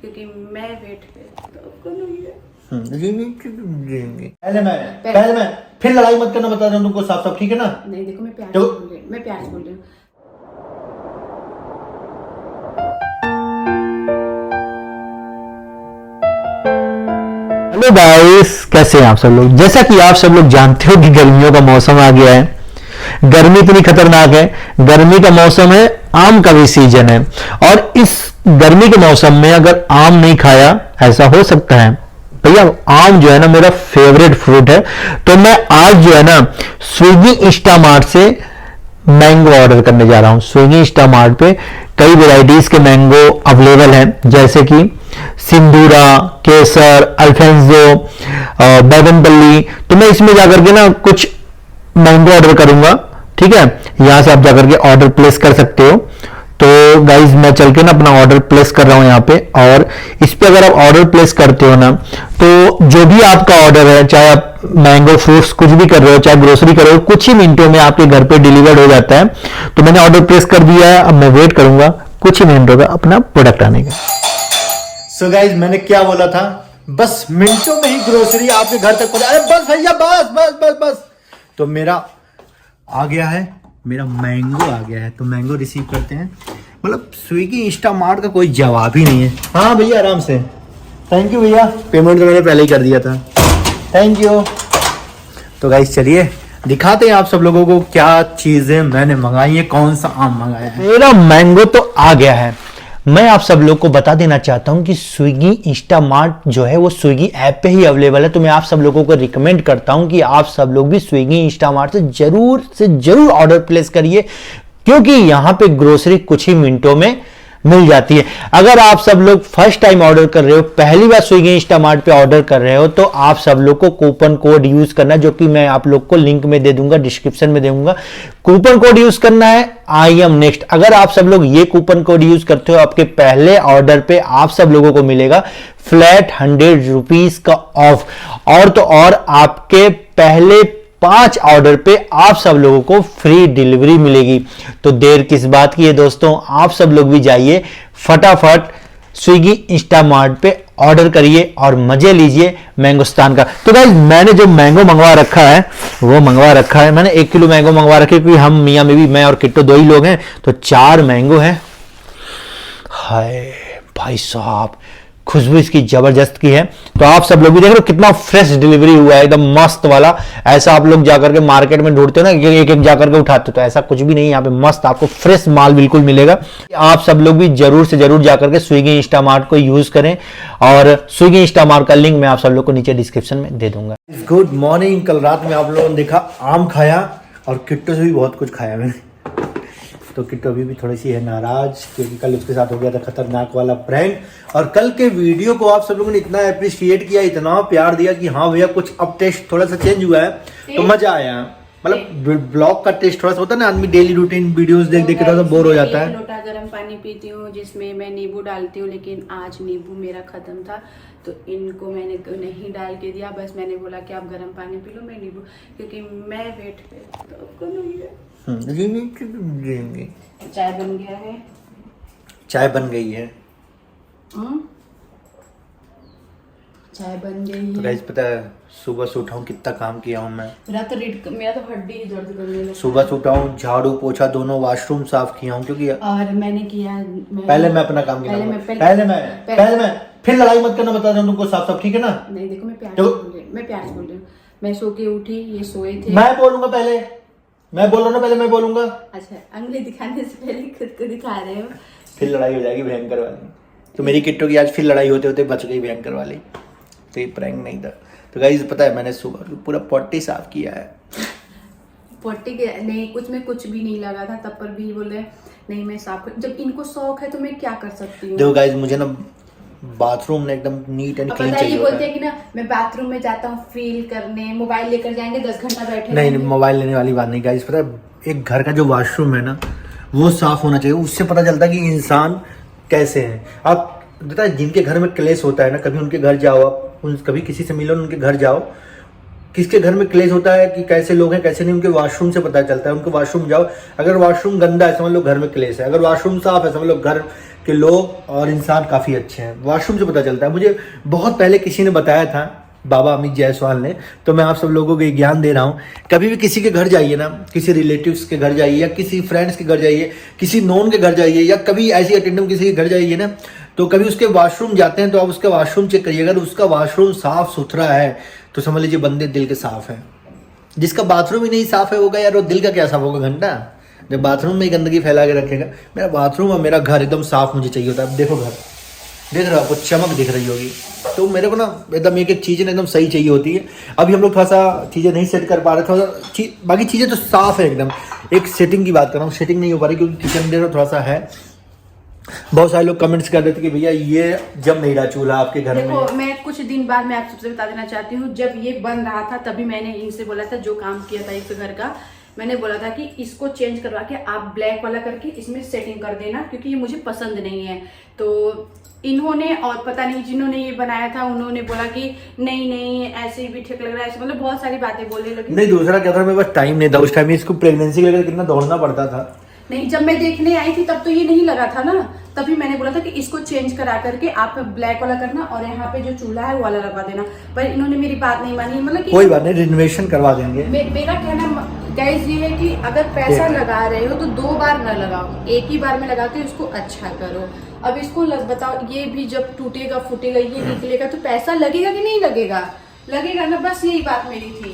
क्योंकि मैं वेट पे तो आपको नहीं है। पहले मैं फिर लड़ाई मत करना, बता रहा हूँ तुमको साफ साफ, ठीक है ना? नहीं देखो मैं प्यार से बोल रही हूँ, मैं प्यार से बोल रही हूँ। हेलो गाइस, कैसे हैं आप सब लोग। जैसा कि आप सब लोग जानते हो कि गर्मियों का मौसम आ गया है। गर्मी इतनी खतरनाक है, गर्मी का मौसम है, आम का भी सीजन है। और इस गर्मी के मौसम में अगर आम नहीं खाया, ऐसा हो सकता है भैया। आम जो है ना मेरा फेवरेट फ्रूट है, तो मैं आज जो है ना स्विगी इंस्टामार्ट से मैंगो ऑर्डर करने जा रहा हूं। स्विगी इंस्टामार्ट पे कई वेराइटीज के मैंगो अवेलेबल हैं, जैसे कि सिंदूरा, केसर, अल्फेंजो, बैगनपल्ली। तो मैं इसमें जाकर के ना कुछ मैंगो ऑर्डर करूंगा, ठीक है। यहां से आप जाकर के ऑर्डर प्लेस कर सकते हो। तो गाइज मैं चल के ना अपना ऑर्डर प्लेस कर रहा हूं यहाँ पे। और इस पे अगर आप ऑर्डर प्लेस करते हो ना, तो जो भी आपका ऑर्डर है, चाहे आप मैंगो फ्रूट्स कुछ भी कर रहे हो, चाहे ग्रोसरी कर रहे हो, कुछ ही मिनटों में आपके घर पे डिलीवर्ड हो जाता है। तो मैंने ऑर्डर प्लेस कर दिया है, अब मैं वेट करूंगा कुछ ही मिनटों का अपना प्रोडक्ट आने का। सो गाइज मैंने क्या बोला था, बस मिनटों में ही ग्रोसरी आपके घर तक पहुंचा। अरे बस भैया, बस बस बस बस। तो मेरा आ गया है, मेरा मैंगो आ गया है। तो मैंगो रिसीव करते हैं। मतलब स्विगी इंस्टामार्ट का कोई जवाब ही नहीं है। हाँ भैया, आराम से। थैंक यू भैया, पेमेंट तो मैंने पहले ही कर दिया था। Thank you. तो गाइस चलिए दिखाते हैं आप सब लोगों को क्या चीजें मैंने मंगाई है, कौन सा आम मंगाया है। मेरा मैंगो तो आ गया है। मैं आप सब लोग को बता देना चाहता हूं कि स्विगी इंस्टामार्ट जो है वो स्विगी ऐप पे ही अवेलेबल है। तो मैं आप सब लोगों को रिकमेंड करता हूं कि आप सब लोग भी स्विगी इंस्टामार्ट से जरूर ऑर्डर प्लेस करिए, क्योंकि यहां पे ग्रोसरी कुछ ही मिनटों में मिल जाती है। अगर आप सब लोग फर्स्ट टाइम ऑर्डर कर रहे हो, पहली बार स्विगी इंस्टामार्ट पे ऑर्डर कर रहे हो, तो आप सब लोग को कूपन कोड यूज करना, जो कि मैं आप लोग को लिंक में दे दूंगा, डिस्क्रिप्शन में दूंगा। कूपन कोड यूज करना है आई एम नेक्स्ट। अगर आप सब लोग ये कूपन कोड यूज करते हो, आपके पहले ऑर्डर पे आप सब लोगों को मिलेगा फ्लैट 100 रुपीज का ऑफ। और तो और आपके पहले 5 ऑर्डर पे आप सब लोगों को फ्री डिलीवरी मिलेगी। तो देर किस बात की है दोस्तों, आप सब लोग भी जाइए फटाफट स्विगी इंस्टामार्ट पे ऑर्डर करिए और मजे लीजिए मैंगोस्तान का। तो गाइस मैंने जो मैंगो मंगवा रखा है वो मंगवा रखा है, मैंने 1 किलो मैंगो मंगवा रखे, क्योंकि हम मियां में भी मैं और किट्टो 2 ही लोग हैं। तो 4 मैंगो हैं। हाय भाई साहब, खुशबू इसकी जबरदस्त की है। तो आप सब लोग भी देख रहे हो कितना फ्रेश डिलीवरी हुआ है, एकदम मस्त वाला। ऐसा आप लोग जाकर के मार्केट में ढूंढते हो ना, एक एक जाकर के उठाते हो, तो ऐसा कुछ भी नहीं। यहाँ पे मस्त आपको फ्रेश माल बिल्कुल मिलेगा। आप सब लोग भी जरूर से जरूर जाकर के स्विगी इंस्टामार्ट को यूज करें। और स्विगी इंस्टामार्ट का लिंक मैं आप सब लोग को नीचे डिस्क्रिप्शन में दे दूंगा। Good morning. कल रात में आप लोगों ने देखा आम खाया, और किट्टो से भी बहुत कुछ खाया मैंने। तो किट्टो अभी भी थोड़ी सी है नाराज, क्योंकि कल उसके साथ हो गया था खतरनाक वाला प्रैंक। और कल के वीडियो को आप सब लोगों ने इतना अप्रिशिएट किया, इतना प्यार दिया कि हाँ भैया कुछ अब टेस्ट थोड़ा सा चेंज हुआ है, तो मजा आया। मतलब ब्लॉग का टेस्ट थोड़ा सा होता है ना, आदमी डेली रूटीन वीडियोस देख देख के थोड़ा सा बोर हो जाता है। लोटा गर्म पानी पीती हूँ जिसमें मैं नींबू डालती हूँ, लेकिन आज नींबू मेरा खत्म था, तो इनको मैंने नहीं डाल के दिया। बस मैंने बोला कि आप गर्म पानी पी लो, मैं नींबू, क्योंकि मैं वेट पे तो आपको नहीं है। चाय बन गया है। चाय बन गई है। चाय बन गई है। तो गाइस पता है सुबह से उठा हूँ, कितना काम किया हूँ मैं। मेरा तो हड्डी ही दर्द करने लगा। सुबह से उठा हूँ, झाड़ू पोछा दोनों, वॉशरूम साफ किया हूँ, क्योंकि और मैंने किया पहले मैं अपना काम किया। पहले मैं फिर लड़ाई मत करना, बता रहा हूँ तुमको साफ साफ, ठीक है ना? नहीं देखो मैं प्यार से बोल रही हूँ। मैं सो के उठी, ये सोए थे। मैं बोलूंगा पहले, मैं बोल रहा हूँ ना, पहले मैं बोलूंगा। अच्छा, अंगली दिखाने से पहले खुद को दिखा रहे हो। फिर लड़ाई हो जाएगी भयंकर वाली। तो मेरी किट्टो की आज फिर लड़ाई होते होते बच गई भयंकर वाली। तो ये प्रैंक नहीं था। तो गाइस पता है मैंने सुबह पूरा पट्टी साफ किया है। पट्टी के नहीं, कुछ में कुछ भी नहीं लगा था, तब पर भी बोले नहीं मैं साफ कर। जब इनको शौक है तो मैं क्या कर सकती हूँ। देखो गाइस मुझे ना बाथरूम में एकदम नीट एंड क्लीन चाहिए। बोलते हैं कि ना मैं बाथरूम में जाता हूँ फील करने, मोबाइल लेकर जाएंगे 10 घंटा बैठे। नहीं मोबाइल लेने वाली बात नहीं गाइस। पता है एक घर का जो वॉशरूम है ना, वो साफ होना चाहिए। उससे पता चलता है कि इंसान कैसे है। आप पता है जिनके घर में क्लेश होता है ना, कभी उनके घर जाओ, आप कभी किसी से मिलो, उनके घर जाओ, किसके घर में क्लेश होता है कि कैसे लोग हैं कैसे नहीं, उनके वॉशरूम से पता चलता है। उनके वॉशरूम जाओ, अगर वॉशरूम गंदा है समझ लो घर में क्लेश है, अगर वॉशरूम साफ है समझ लो घर कि लोग और इंसान काफ़ी अच्छे हैं। वॉशरूम से पता चलता है। मुझे बहुत पहले किसी ने बताया था, बाबा अमित जायसवाल ने, तो मैं आप सब लोगों को ये ज्ञान दे रहा हूँ। कभी भी किसी के घर जाइए ना, किसी रिलेटिव्स के घर जाइए या किसी फ्रेंड्स के घर जाइए, किसी नोन के घर जाइए या कभी ऐसी अटेंडेंट किसी के घर जाइए ना, तो कभी उसके वॉशरूम जाते हैं तो आप उसका वॉशरूम चेक करिए। अगर उसका वॉशरूम साफ सुथरा है तो समझ लीजिए बंदे दिल के साफ हैं। जिसका बाथरूम ही नहीं साफ है होगा यार, वो दिल का क्या साफ होगा घंटा, जब बाथरूम में ही गंदगी फैला के रखेगा। मेरा बाथरूम और मेरा घर एकदम साफ मुझे चाहिए होता है। अब देखो घर देख रहे हो, आपको चमक दिख रही होगी, तो मेरे को ना एकदम एक एक चीज़ें एकदम सही चाहिए होती है। अभी हम लोग थोड़ा सा चीज़ें नहीं सेट कर पा रहे, थोड़ा सा बाकी चीज़ें तो साफ है एकदम। एक सेटिंग की बात कर रहा हूँ, सेटिंग नहीं हो पा रही क्योंकि किचन देखो थोड़ा सा है। बहुत सारे लोग कमेंट्स कर देते कि भैया ये जब नहीं रहा चूल्हा आपके घर में। देखो मैं कुछ दिन बाद मैं आप सबसे बता देना चाहती हूँ, जब ये बन रहा था तभी मैंने इनसे बोला था, जो काम किया था एक घर का, मैंने बोला था कि इसको चेंज करवा के आप ब्लैक वाला करके इसमें सेटिंग कर देना, क्योंकि ये मुझे पसंद नहीं है। तो इन्होंने और पता नहीं जिन्होंने ये बनाया था उन्होंने बोला कि नहीं नहीं ऐसे ही भी ठीक लग रहा है, ऐसे मतलब बहुत सारी बातें बोलने लगी। नहीं, दूसरा क्या था, मेरे पास टाइम नहीं था उस टाइम। इसको प्रेगनेंसी के लेकर कितना दौड़ना पड़ता था। नहीं, जब मैं देखने आई थी तब तो ये नहीं लगा था ना, तभी मैंने बोला था कि इसको चेंज करा करके आप ब्लैक वाला करना और यहाँ पे जो चूल्हा है वो वाला लगवा देना, पर इन्होंने मेरी बात नहीं मानी। मतलब कि कोई बात नहीं, रिनोवेशन करवा देंगे। मेरा कहना गाइस ये है कि अगर पैसा लगा रहे हो तो 2 बार न लगाओ, एक ही बार में लगा के उसको अच्छा करो। अब इसको बताओ, ये भी जब टूटेगा फूटेगा ये निकलेगा तो पैसा लगेगा कि नहीं लगेगा? लगेगा ना, बस यही बात मेरी थी।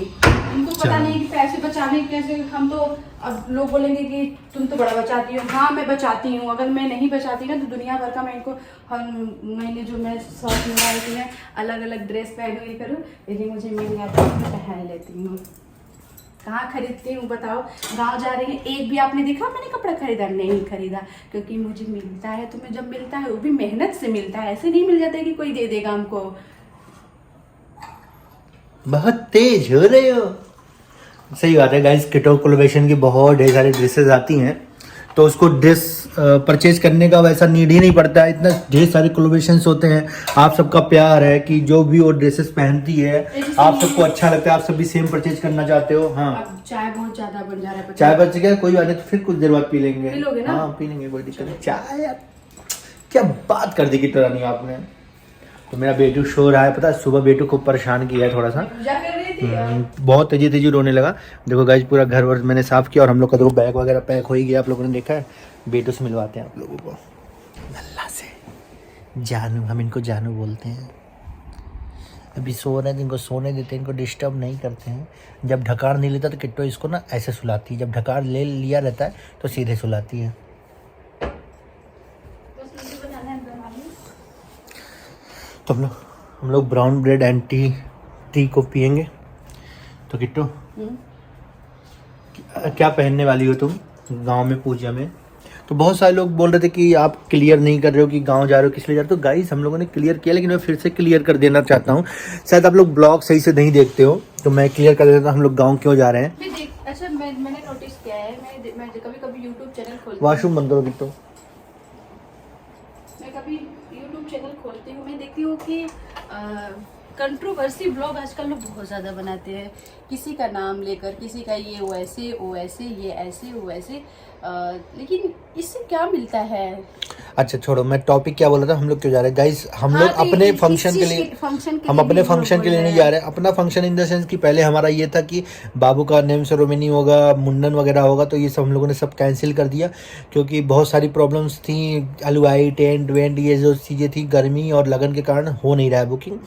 इनको पता नहीं कि पैसे बचाने कैसे। हम तो अब लोग बोलेंगे कि तुम तो बड़ा बचाती हो। हाँ मैं बचाती हूँ, अगर मैं नहीं बचाती ना तो दुनिया भर का मैं इनको हर महीने जो मैं शौक निभाती है अलग अलग ड्रेस पहनूँ ये करूँ, यदि मुझे मिल जाता है मैं पहन लेती हूँ। कहाँ खरीदती हूँ बताओ? गाँव जा रही है, एक भी आपने देखा मैंने कपड़ा खरीदा? नहीं खरीदा, क्योंकि मुझे मिलता है। तुम्हें जब मिलता है वो भी मेहनत से मिलता है, ऐसे नहीं मिल जाता है कि कोई दे देगा हमको। बहुत तेज हो रहे हो। सही बात है गाइस, किटो कोलैबोरेशन की बहुत ढेर सारी ड्रेसेस आती हैं, तो उसको ड्रेस परचेज करने का वैसा नीड ही नहीं पड़ता है। इतना ढेर सारे कोलैबोरेशंस होते हैं। आप सबका प्यार है कि जो भी वो ड्रेसेस पहनती है आप सबको अच्छा लगता है, आप सब भी सेम परचेज करना चाहते हो। हाँ, अब चाय बहुत ज्यादा बन जा रहा है। चाय बच गया, कोई बात नहीं, तो फिर कुछ देर बाद पी लेंगे। पी लोगे ना? हाँ पी लेंगे, कोई दिक्कत नहीं। चाय यार क्या बात कर दी किटो रानी आपने। तो मेरा बेटू सो रहा है, पता है सुबह बेटू को परेशान किया है थोड़ा सा, बहुत तेजी तेजी रोने लगा। देखो गाइस पूरा घर वर मैंने साफ किया और हम लोग का देखो बैग वगैरह पैक हो ही गया। आप लोगों ने देखा है। बेटू से मिलवाते हैं आप लोगों को, नल्ला से जानू, हम इनको जानू बोलते हैं। अभी सो रहे हैं, इनको सोने देते हैं, इनको डिस्टर्ब नहीं करते हैं। जब ढकार नहीं लेता तो किट्टो इसको ना ऐसे सुलाती है, जब ढकार ले लिया रहता है तो सीधे सुलाती है। तो हम लोग ब्राउन ब्रेड एंड टी को पियेंगे। तो किट्टो क्या पहनने वाली हो तुम गांव में पूजा में? तो बहुत सारे लोग बोल रहे थे कि आप क्लियर नहीं कर रहे हो कि गांव जा रहे हो, किस लिए जा रहे हो। तो गाइस हम लोगों ने क्लियर किया, लेकिन मैं फिर से क्लियर कर देना चाहता हूँ। शायद आप लोग ब्लॉग सही से नहीं देखते हो, तो मैं क्लियर कर देता हूँ हम लोग गाँव क्यों जा रहे हैं। अच्छा मैंने नोटिस किया है, मैं कभी कभी यूट्यूब चैनल खोलती हूँ, वॉशरूम बंद करो किट्टो। मैं कभी यूट्यूब चैनल खोलती हूँ, मैं देखती हूँ कि कंट्रोवर्सी ब्लॉग आजकल लोग बहुत ज़्यादा बनाते हैं, किसी का नाम लेकर, किसी का ये वो ऐसे ये ऐसे वो ऐसे, लेकिन इससे क्या मिलता है? अच्छा छोड़ो, मैं टॉपिक क्या बोला था, हम लोग क्यों जा रहे हैं गाइस? हम लोग अपने फंक्शन के लिए, हम अपने फंक्शन के लिए नहीं जा रहे। अपना फंक्शन इन द सेंस कि पहले हमारा ये था कि बाबू का नेम सेरेमनी होगा, मुंडन वगैरह होगा, तो ये सब हम लोगों ने सब कैंसिल कर दिया क्योंकि बहुत सारी प्रॉब्लम्स थी, हलवाई टेंट वेंट ये जो चीज़ें थी, गर्मी और लगन के कारण हो नहीं रहा है बुकिंग।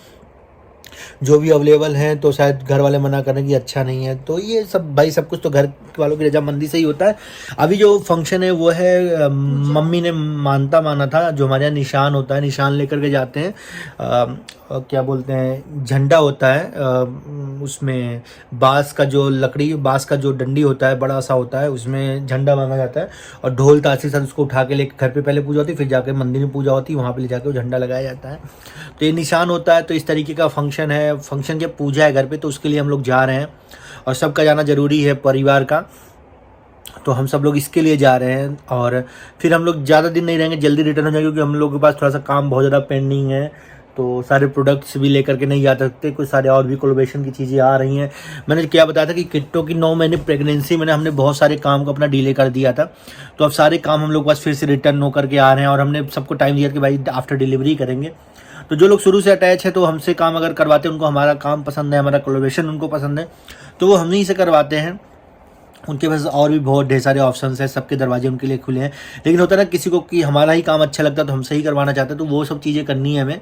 जो भी अवेलेबल हैं तो शायद घर वाले मना करें कि अच्छा नहीं है, तो ये सब भाई सब कुछ तो घर वालों की रजामंदी से ही होता है। अभी जो फंक्शन है वो है मम्मी ने माना था, जो हमारे यहाँ निशान होता है, निशान लेकर के जाते हैं, क्या बोलते हैं, झंडा होता है, उसमें बांस का जो लकड़ी, बांस का जो डंडी होता है बड़ा सा होता है, उसमें झंडा मांगा जाता है और ढोल ताशे साथ उसको उठा के लेकर घर पे पहले पूजा होती है, फिर जाकर मंदिर में पूजा होती है, वहाँ पे ले जाकर वो झंडा लगाया जाता है। तो ये निशान होता है। तो इस तरीके का फंक्शन है, फंक्शन की पूजा है घर पे, तो उसके लिए हम लोग जा रहे हैं और सबका जाना ज़रूरी है परिवार का, तो हम सब लोग इसके लिए जा रहे हैं। और फिर हम लोग ज़्यादा दिन नहीं रहेंगे, जल्दी रिटर्न हो जाएंगे क्योंकि हम लोग के पास थोड़ा सा काम बहुत ज़्यादा पेंडिंग है। तो सारे प्रोडक्ट्स भी लेकर के नहीं जा सकते, कुछ सारे और भी कोलैबोरेशन की चीज़ें आ रही हैं। मैंने क्या बताया था कि किट्टो की 9 महीने प्रेगनेंसी में हमने बहुत सारे काम को अपना डिले कर दिया था, तो अब सारे काम हम लोग पास फिर से रिटर्न होकर के आ रहे हैं और हमने सबको टाइम दिया कि भाई आफ्टर डिलीवरी करेंगे। तो जो लोग शुरू से अटैच है तो हमसे काम अगर करवाते हैं, उनको हमारा काम पसंद है, हमारा कोलैबोरेशन उनको पसंद है, तो वो हम ही से करवाते हैं। उनके पास और भी बहुत ढेर सारे ऑप्शंस हैं, सबके दरवाजे उनके लिए खुले हैं। लेकिन होता है ना किसी को कि हमारा ही काम अच्छा लगता है तो हमसे ही करवाना चाहते हैं, तो वो सब चीज़ें करनी है हमें।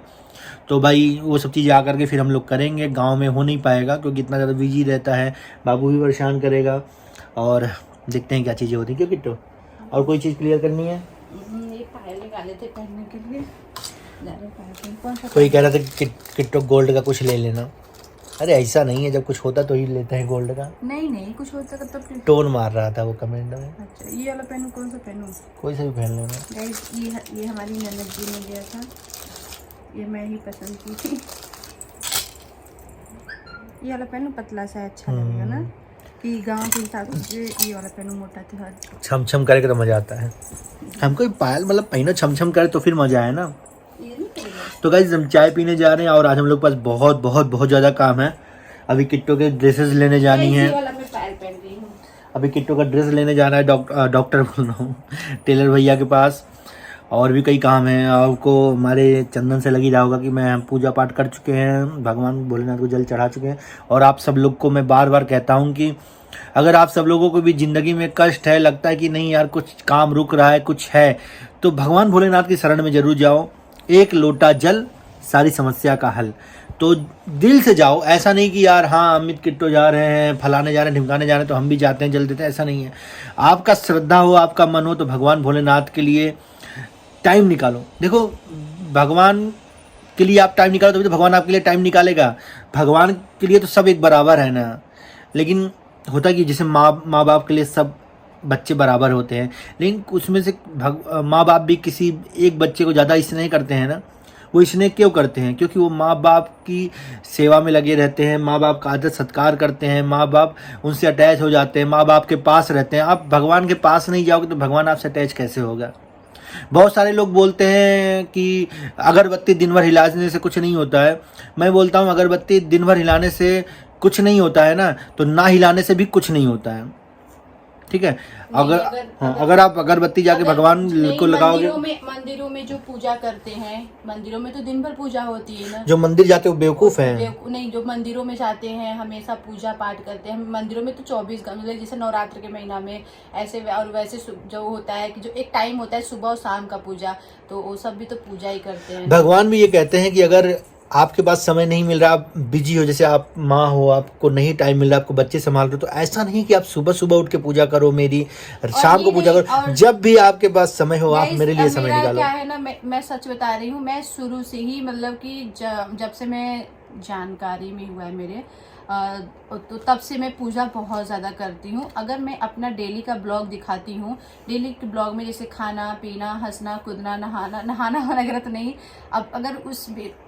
तो भाई वो सब चीज़ें आकर के फिर हम लोग करेंगे। गांव में हो नहीं पाएगा क्योंकि इतना ज़्यादा बिजी रहता है, बाबू भी परेशान करेगा। और देखते हैं क्या चीज़ें होती हैं। क्यों किट्टो, और कोई चीज़ क्लियर करनी है? ये पायल निकाले थे पहनने के लिए। कौन सा? कोई कह रहा था कि किट्टो गोल्ड का कुछ ले लेना। अरे ऐसा नहीं है, जब कुछ होता तो ही लेते हैं गोल्ड का। नहीं कुछ होता तो फिर टोन मार रहा था वो कमेंट में। अच्छा, ये वाला पहनूं? कौन सा पहनूं? कोई सा भी पहन लेना। गाइस ये हमारी ननद जी ने दिया था, ये मैं ही पसंद की थी। ये वाला पहनूं? पतला सा अच्छा लगेगा ना, कि गांव के हिसाब से ये वाला पहनूं मोटा त्योहार। छम छम करे तो मजा आता है। हमको ये पायल मतलब पहनो छम छम करे तो फिर मजा है ना। तो गाइस हम चाय पीने जा रहे हैं और आज हम लोग के पास बहुत बहुत बहुत ज़्यादा काम है। अभी किट्टो के ड्रेसेस लेने जानी है। अभी किट्टो का ड्रेस लेने जाना है, डॉक्टर बोल रहा हूँ, टेलर भैया के पास। और भी कई काम हैं। आपको हमारे चंदन से लगी रहा होगा कि मैं पूजा पाठ कर चुके हैं, भगवान भोलेनाथ को जल चढ़ा चुके हैं। और आप सब लोग को मैं बार बार कहता हूँ कि अगर आप सब लोगों को भी ज़िंदगी में कष्ट है, लगता है कि नहीं यार कुछ काम रुक रहा है, कुछ है, तो भगवान भोलेनाथ की शरण में ज़रूर जाओ। एक लोटा जल सारी समस्या का हल। तो दिल से जाओ, ऐसा नहीं कि यार हाँ अमित किट्टो जा रहे हैं, फलाने जा रहे हैं, ढिमकाने जा रहे हैं तो हम भी जाते हैं जल देते हैं, ऐसा नहीं है। आपका श्रद्धा हो, आपका मन हो, तो भगवान भोलेनाथ के लिए टाइम निकालो। देखो भगवान के लिए आप टाइम निकालो तभी तो भगवान आपके लिए टाइम निकालेगा। भगवान के लिए तो सब एक बराबर है ना। लेकिन होता कि जैसे माँ बाप के लिए सब बच्चे बराबर होते हैं, लेकिन उसमें से माँ बाप भी किसी एक बच्चे को ज़्यादा स्नेह करते हैं ना। वो स्नेह क्यों करते हैं? क्योंकि वो माँ बाप की सेवा में लगे रहते हैं, माँ बाप का आदर सत्कार करते हैं, माँ बाप उनसे अटैच हो जाते हैं, माँ बाप के पास रहते हैं। आप भगवान के पास नहीं जाओगे तो भगवान आपसे अटैच कैसे होगा? बहुत सारे लोग बोलते हैं कि अगरबत्ती दिन भर हिलाने से कुछ नहीं होता है। मैं बोलता हूँ अगरबत्ती दिन भर हिलाने से कुछ नहीं होता है ना, तो ना हिलाने से भी कुछ नहीं होता है। ठीक है, अगर आप अगरबत्ती जाके भगवान को लगाओगे। मंदिरों में जो पूजा करते हैं, मंदिरों में तो दिन भर पूजा होती है ना। जो मंदिर जाते हैं वो बेवकूफ हैं। नहीं, जो मंदिरों में जाते हैं हमेशा पूजा पाठ करते हैं। मंदिरों में तो 24 घंटे, मतलब जैसे नवरात्र के महीना में ऐसे, और वैसे जो होता है कि जो एक टाइम होता है सुबह और शाम का पूजा, तो वो सब भी तो पूजा ही करते हैं। भगवान भी ये कहते हैं कि अगर आपके पास समय नहीं मिल रहा, आप बिजी हो, जैसे आप माँ हो, आपको नहीं टाइम मिल रहा, आपको बच्चे संभाल रहे हो, तो ऐसा नहीं कि आप सुबह सुबह उठ के पूजा करो मेरी, शाम को पूजा करो। जब भी आपके पास समय हो आप मेरे लिए समय निकालो। क्या है ना, मैं सच बता रही हूँ, मैं शुरू से ही मतलब कि जब से मैं जानकारी में हुआ है मेरे, तो तब से मैं पूजा बहुत ज़्यादा करती हूँ। अगर मैं अपना डेली का ब्लॉग दिखाती हूँ, डेली के ब्लॉग में जैसे खाना पीना, हंसना कूदना, नहाना वगैरह तो नहीं, अब अगर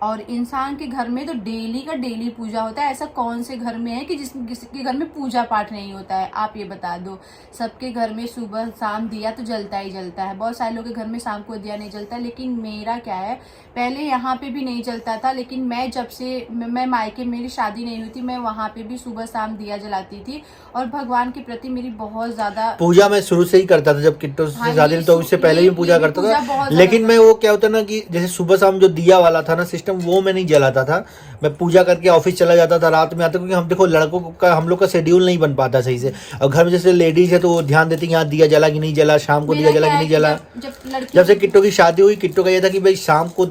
और इंसान के घर में तो डेली का डेली पूजा होता है। ऐसा कौन से घर में है कि किसके घर में पूजा पाठ नहीं होता है? आप ये बता दो। सबके घर में सुबह शाम दिया तो जलता ही जलता है। बहुत सारे लोगों के घर में शाम को दिया नहीं जलता, लेकिन मेरा क्या है, पहले यहाँ पे भी नहीं जलता था, लेकिन मैं जब से मैं मायके, मेरी शादी नहीं हुई थी, मैं वहाँ पे भी सुबह शाम दिया जलाती थी। और भगवान के प्रति मेरी बहुत ज्यादा पूजा मैं शुरू से ही करता था। जब किट्टो से शादी तो उससे पहले भी पूजा करता था। लेकिन मैं वो क्या होता ना कि जैसे सुबह शाम जो दिया वाला था ना सिस्टम, वो मैं नहीं जलाता था। मैं पूजा करके ऑफिस चला जाता था, रात में आता, क्योंकि हम देखो लड़कों का, हम लोग का शेड्यूल नहीं बन पाता सही से। और घर में जैसे लेडीज है तो वो ध्यान देती यहाँ दिया जला कि नहीं जला, शाम को दिया जला कि नहीं जला। जब से किट्टो की शादी हुई, किट्टो का ये था कि भाई शाम को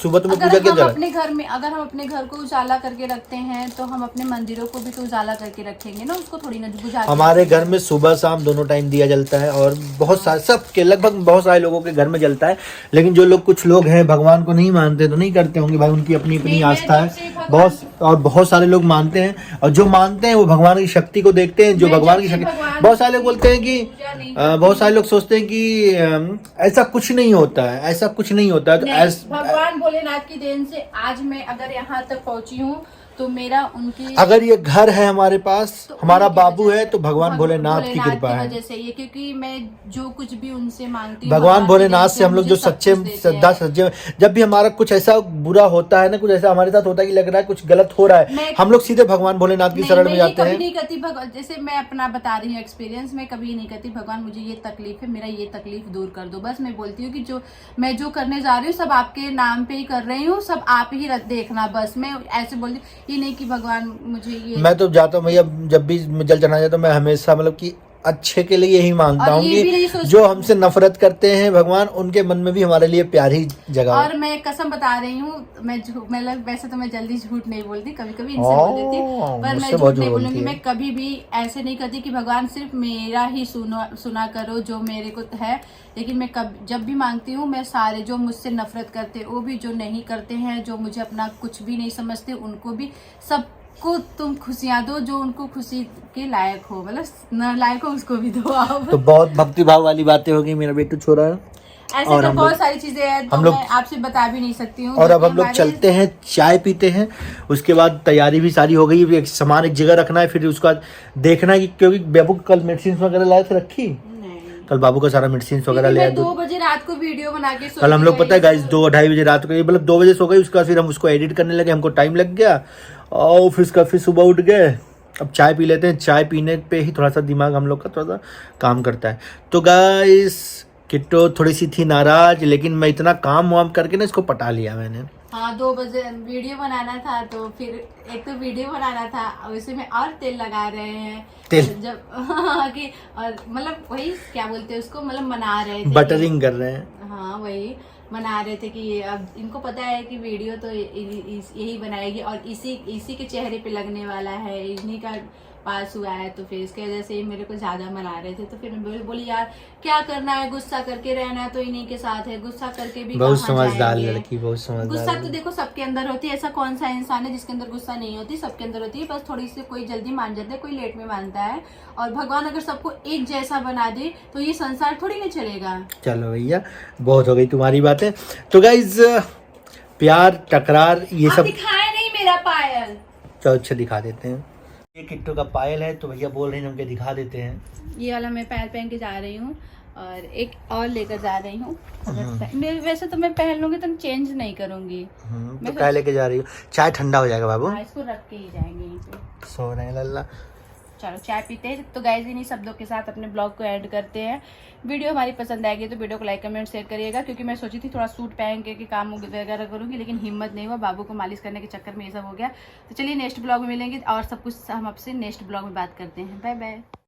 सुबह तुम्हें पूजा क्यों जला। अपने घर में अगर हम अपने घर को उजाला करके रखते हैं तो हम अपने मंदिरों को भी तो उजाला करके रखेंगे ना, उसको थोड़ी ना बुझा। हमारे घर में सुबह शाम दोनों टाइम दिया जलता है, और बहुत सारे, सबके लगभग बहुत सारे लोगों के घर में जलता है। लेकिन जो लोग, कुछ लोग हैं भगवान को नहीं मानते तो नहीं करते होंगे, भाई उनकी अपनी अपनी आस्था है। बहुत सारे लोग मानते हैं, और जो मानते हैं वो भगवान की शक्ति को देखते हैं। जो भगवान की शक्ति, बहुत सारे लोग बोलते हैं कि बहुत सारे लोग सोचते हैं कि ऐसा कुछ नहीं होता है, ऐसा कुछ नहीं होता है। तो भगवान भोलेनाथ की देन से आज मैं अगर यहाँ तक पहुंची हूँ, तो मेरा उनकी अगर ये घर है हमारे पास, तो हमारा उनकी बाबू वजह है, से- तो भगवान भोलेनाथ की कृपा है। वजह से ये, क्योंकि मैं जो कुछ भी उनसे मांगती हूँ भगवान भोलेनाथ की से हम लोग जो मुझे सब सच्चे कुछ देते श्रद्धा हैं। सच्चे, जब भी हमारा कुछ ऐसा बुरा होता है ना, कुछ ऐसा हमारे साथ होता है कि लग रहा है कुछ गलत हो रहा है, मैं- हम लोग सीधे भगवान भोलेनाथ की शरण में मैं ये जाते कभी हैं। नहीं करती भगवान, जैसे मैं अपना बता रही हूँ एक्सपीरियंस, मैं कभी नहीं करती भगवान मुझे ये तकलीफ है, मेरा ये तकलीफ दूर कर दो। बस मैं बोलती हूँ कि जो मैं जो करने जा रही हूँ सब आपके नाम पे ही कर रही हूँ, सब आप ही देखना। बस मैं ऐसे बोलती हूँ, ये नहीं कि भगवान मुझे ये। मैं तो जाता हूँ भैया, जब भी जल चढ़ाना जाता हूँ, मैं हमेशा मतलब कि अच्छे के लिए ही मांगता और हूँ ये भी नहीं कि सोचती- जो हमसे नफरत करते हैं भगवान, उनके मन में भी हमारे लिए प्यार ही जगह और मैं कसम बता रही हूँ, मैं मतलब वैसे तो मैं जल्दी झूठ नहीं बोलती, कभी कभी इनसे बोल देती हूँ, पर मैं मुझसे झूठ बहुत नहीं बोलती बोलूंगी। है। मैं कभी भी ऐसे नहीं करती कि भगवान सिर्फ मेरा ही सुना करो जो मेरे को है, लेकिन मैं जब भी मांगती हूँ, मैं सारे जो मुझसे नफरत करते, वो भी जो नहीं करते हैं, जो मुझे अपना कुछ भी नहीं समझते, उनको भी सबको तुम खुशियाँ दो, जो उनको खुशी के लायक हो, मतलब न लायक हो उसको भी दो आप। तो बहुत भक्ति भाव वाली बातें होगी मेरा बेटू छोरा। ऐसे और तो हम बहुत लोग- सारी चीजें हैं, तो हम लोग- मैं आपसे बता भी नहीं सकती हूँ। और अब जो कि हम लोग हमारे- चलते हैं, चाय पीते हैं, उसके बाद तैयारी भी सारी हो गई, एक सामान एक जगह रखना है, फिर उसके बाद देखना है कि, क्योंकि बाबू को कल मेडिसिन वगैरह लाए थे, रखी नहीं। कल बाबू का सारा मेडिसिन वगैरह क्योंकि ले मैं आए। 2 बजे रात को वीडियो बना के सो कल हम लोग के पता है गई। गाइस 2-2:30 बजे रात को, मतलब 2 बजे सो गई, उसके बाद फिर हम उसको एडिट करने लगे, हमको टाइम लग गया, और फिर सुबह उठ गए। अब चाय पी लेते हैं, चाय पीने पे ही थोड़ा सा दिमाग हम लोग का थोड़ा सा काम करता है। तो गाइस किट्टो थोड़ी सी थी नाराज, लेकिन मैं इतना काम वाम करके ना इसको पटा लिया मैंने। हाँ 2 बजे वीडियो बनाना था, तो फिर एक तो वीडियो बनाना था, और उसी में और तेल लगा रहे हैं, तेल? जब कि और मतलब वही क्या बोलते हैं उसको, मतलब मना रहे थे बटरिंग कर रहे हैं। हाँ वही मना रहे थे कि अब इनको पता है कि वीडियो तो यही बनाएगी, और इसी के चेहरे पे लगने वाला है, इन्हीं का पास हुआ है, तो फिर इसके वजह से मेरे को ज्यादा मना रहे थे। तो फिर मैं बोली यार क्या करना है, गुस्सा करके रहना है तो इन्हीं के साथ है, गुस्सा करके भी बहुत कहाँ समझदार जाएंगे? लड़की, बहुत समझदार गुस्सा तो लड़की। देखो सबके अंदर होती है, ऐसा कौन सा इंसान है जिसके अंदर गुस्सा नहीं होती, सबके अंदर होती है। बस थोड़ी सी कोई जल्दी मान जाता है, कोई लेट में मानता है, और भगवान अगर सबको एक जैसा बना दे तो ये संसार थोड़ी ना चलेगा। चलो भैया बहुत हो गई तुम्हारी बातें। तो गाइज प्यार टकरार ये आप सब, दिखाए नहीं मेरा पायल। चलो अच्छा दिखा देते हैं। ये किट्टू का पायल है, तो भैया बोल रहे हैं हमके दिखा देते हैं। ये वाला मैं पायल पहन के जा रही हूँ, और एक और लेकर जा रही हूँ। वैसे तो मैं पहन लूंगी तो चेंज नहीं करूंगी। तो क्या लेके जा रही हो? चाय ठंडा हो जाएगा बाबू। हाँ, इसको रख के ही जाएंगे यहीं पे। सो रहे हैं लल्ला। चलो चाय पीते हैं। तो गाइस इन्हीं शब्दों के साथ अपने ब्लॉग को एंड करते हैं। वीडियो हमारी पसंद आएगी तो वीडियो को लाइक कमेंट शेयर करिएगा, क्योंकि मैं सोची थी थोड़ा सूट पहन के काम वगैरह करूंगी, लेकिन हिम्मत नहीं हुआ, बाबू को मालिश करने के चक्कर में ये सब हो गया। तो चलिए नेक्स्ट ब्लॉग में मिलेंगे, और सब कुछ हम आपसे नेक्स्ट ब्लॉग में बात करते हैं। Bye bye.